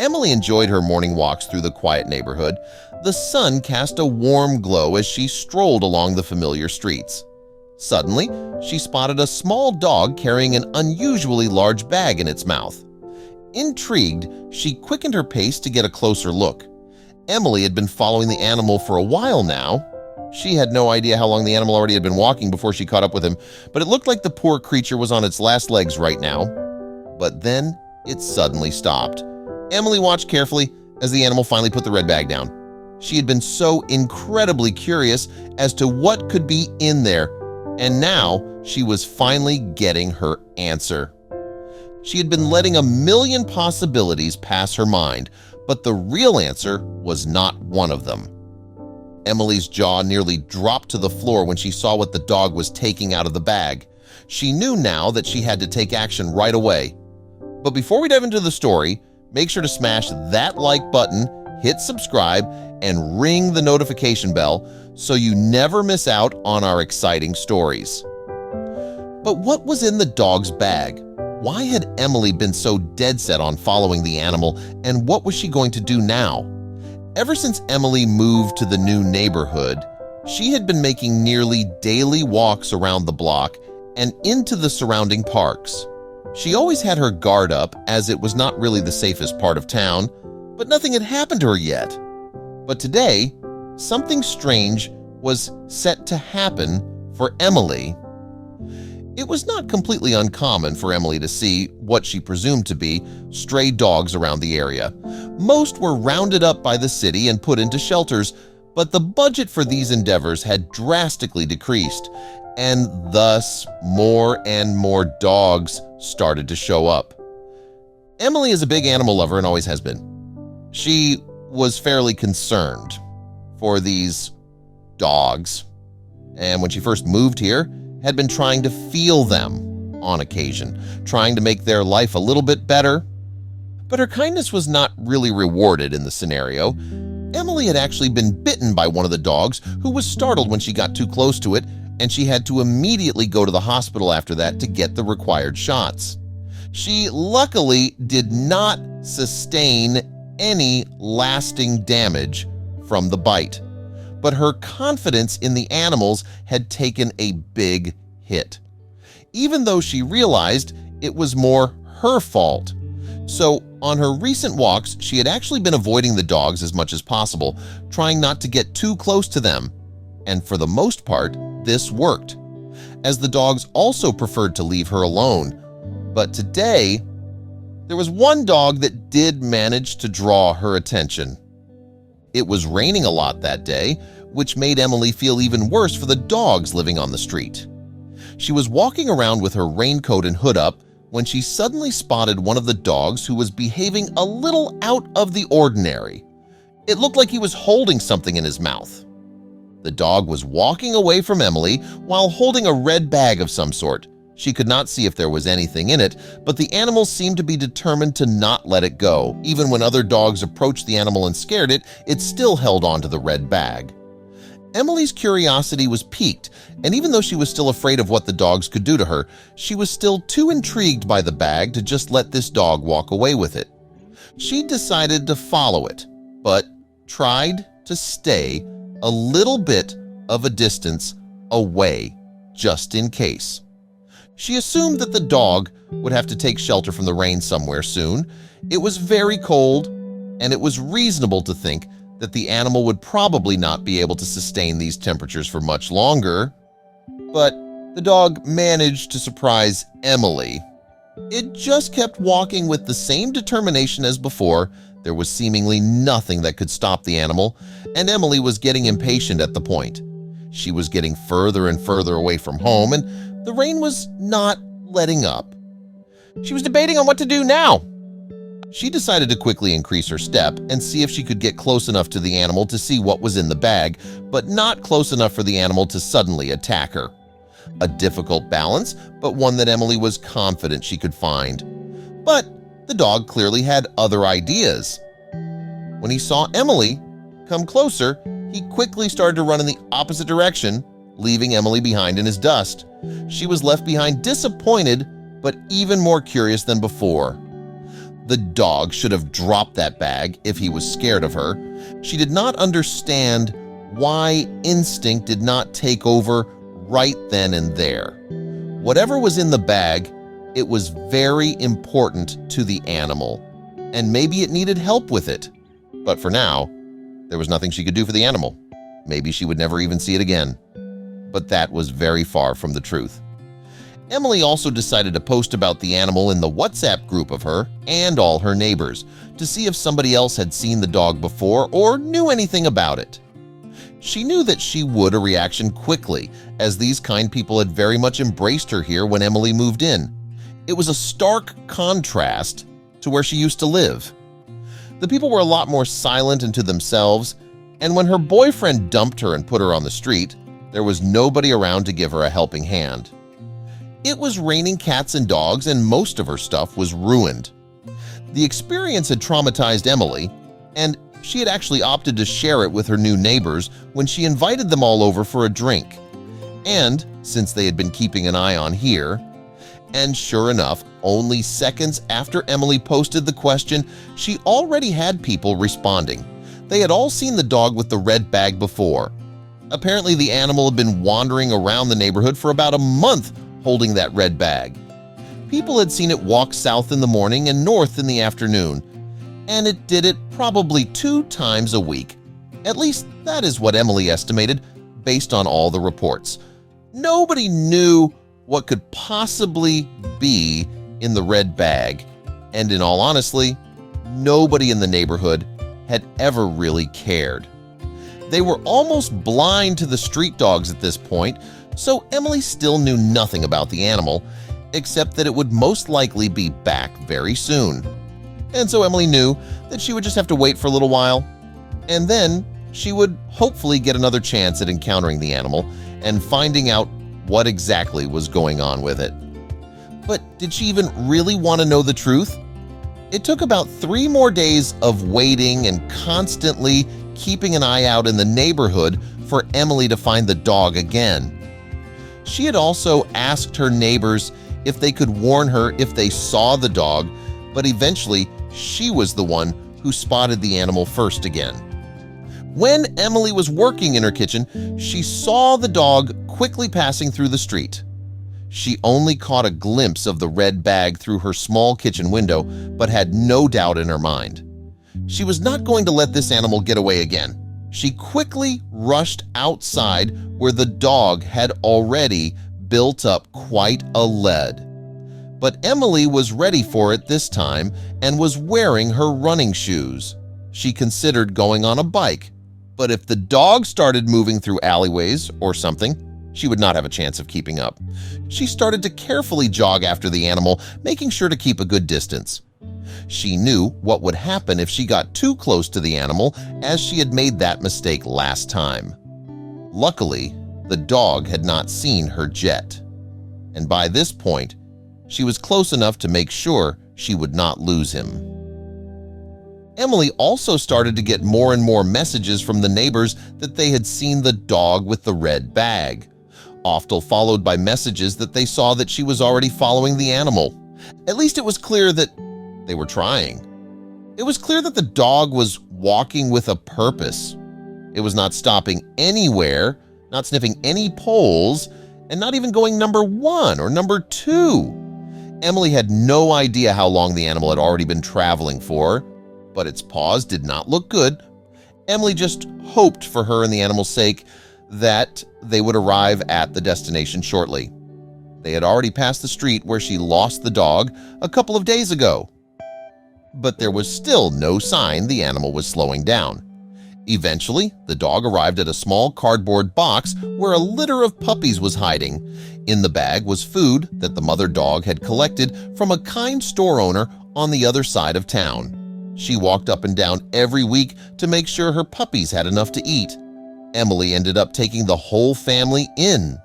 Emily enjoyed her morning walks through the quiet neighborhood. The sun cast a warm glow as she strolled along the familiar streets. Suddenly, she spotted a small dog carrying an unusually large bag in its mouth. Intrigued, she quickened her pace to get a closer look. Emily had been following the animal for a while now. She had no idea how long the animal already had been walking before she caught up with him, but it looked like the poor creature was on its last legs right now. But then it suddenly stopped. Emily watched carefully as the animal finally put the red bag down. She had been so incredibly curious as to what could be in there, and now she was finally getting her answer. She had been letting a million possibilities pass her mind, but the real answer was not one of them. Emily's jaw nearly dropped to the floor when she saw what the dog was taking out of the bag. She knew now that she had to take action right away. But before we dive into the story, make sure to smash that like button, hit subscribe, and ring the notification bell so you never miss out on our exciting stories. But what was in the dog's bag? Why had Emily been so dead set on following the animal, and what was she going to do now? Ever since Emily moved to the new neighborhood, she had been making nearly daily walks around the block and into the surrounding parks. She always had her guard up, as it was not really the safest part of town, but nothing had happened to her yet. But today, something strange was set to happen for Emily. It was not completely uncommon for Emily to see what she presumed to be stray dogs around the area. Most were rounded up by the city and put into shelters, but the budget for these endeavors had drastically decreased, and thus more and more dogs started to show up. Emily is a big animal lover and always has been. She was fairly concerned for these dogs, and when she first moved here, had been trying to feel them on occasion, trying to make their life a little bit better. But her kindness was not really rewarded in the scenario. Emily had actually been bitten by one of the dogs, who was startled when she got too close to it, and she had to immediately go to the hospital after that to get the required shots. She luckily did not sustain any lasting damage from the bite, but her confidence in the animals had taken a big hit, even though she realized it was more her fault. So on her recent walks, she had actually been avoiding the dogs as much as possible, trying not to get too close to them, and for the most part, this worked, as the dogs also preferred to leave her alone. But today, there was one dog that did manage to draw her attention. It was raining a lot that day, which made Emily feel even worse for the dogs living on the street. She was walking around with her raincoat and hood up when she suddenly spotted one of the dogs who was behaving a little out of the ordinary. It looked like he was holding something in his mouth. The dog was walking away from Emily while holding a red bag of some sort. She could not see if there was anything in it, but the animal seemed to be determined to not let it go. Even when other dogs approached the animal and scared it, it still held on to the red bag. Emily's curiosity was piqued, and even though she was still afraid of what the dogs could do to her, she was still too intrigued by the bag to just let this dog walk away with it. She decided to follow it, but tried to stay a little bit of a distance away, just in case. She assumed that the dog would have to take shelter from the rain somewhere soon. It was very cold, and it was reasonable to think that the animal would probably not be able to sustain these temperatures for much longer. But the dog managed to surprise Emily. It just kept walking with the same determination as before. There was seemingly nothing that could stop the animal, and Emily was getting impatient at the point. She was getting further and further away from home, and the rain was not letting up. She was debating on what to do now. She decided to quickly increase her step and see if she could get close enough to the animal to see what was in the bag, but not close enough for the animal to suddenly attack her. A difficult balance, but one that Emily was confident she could find. But the dog clearly had other ideas. When he saw Emily come closer, he quickly started to run in the opposite direction, leaving Emily behind in his dust. She was left behind disappointed, but even more curious than before. The dog should have dropped that bag if he was scared of her. She did not understand why instinct did not take over right then and there. Whatever was in the bag, it was very important to the animal, and maybe it needed help with it. But for now, there was nothing she could do for the animal. Maybe she would never even see it again. But that was very far from the truth. Emily also decided to post about the animal in the WhatsApp group of her and all her neighbors to see if somebody else had seen the dog before or knew anything about it. She knew that she would a reaction quickly, as these kind people had very much embraced her here when Emily moved in. It was a stark contrast to where she used to live. The people were a lot more silent and to themselves, and when her boyfriend dumped her and put her on the street, there was nobody around to give her a helping hand. It was raining cats and dogs, and most of her stuff was ruined. The experience had traumatized Emily, and she had actually opted to share it with her new neighbors when she invited them all over for a drink. And since they had been keeping an eye on here, and sure enough, only seconds after Emily posted the question, she already had people responding. They had all seen the dog with the red bag before. Apparently, the animal had been wandering around the neighborhood for about a month holding that red bag. People had seen it walk south in the morning and north in the afternoon, and it did it probably 2 times a week. At least that is what Emily estimated based on all the reports. Nobody knew what could possibly be in the red bag, and in all honesty, nobody in the neighborhood had ever really cared. They were almost blind to the street dogs at this point, so Emily still knew nothing about the animal, except that it would most likely be back very soon. And so Emily knew that she would just have to wait for a little while, and then she would hopefully get another chance at encountering the animal and finding out what exactly was going on with it. But did she even really want to know the truth? It took about 3 more days of waiting and constantly keeping an eye out in the neighborhood for Emily to find the dog again. She had also asked her neighbors if they could warn her if they saw the dog, but eventually she was the one who spotted the animal first again. When Emily was working in her kitchen, she saw the dog quickly passing through the street. She only caught a glimpse of the red bag through her small kitchen window, but had no doubt in her mind. She was not going to let this animal get away again. She quickly rushed outside where the dog had already built up quite a lead. But Emily was ready for it this time and was wearing her running shoes. She considered going on a bike, but if the dog started moving through alleyways or something, she would not have a chance of keeping up. She started to carefully jog after the animal, making sure to keep a good distance. She knew what would happen if she got too close to the animal, as she had made that mistake last time. Luckily, the dog had not seen her jet, and by this point, she was close enough to make sure she would not lose him. Emily also started to get more and more messages from the neighbors that they had seen the dog with the red bag, often followed by messages that they saw that she was already following the animal. At least it was clear that they were trying. It was clear that the dog was walking with a purpose. It was not stopping anywhere, not sniffing any poles, and not even going number 1 or number 2. Emily had no idea how long the animal had already been traveling for, but its paws did not look good. Emily just hoped for her and the animal's sake that they would arrive at the destination shortly. They had already passed the street where she lost the dog a couple of days ago. But there was still no sign the animal was slowing down. Eventually, the dog arrived at a small cardboard box where a litter of puppies was hiding. In the bag was food that the mother dog had collected from a kind store owner on the other side of town. She walked up and down every week to make sure her puppies had enough to eat. Emily ended up taking the whole family in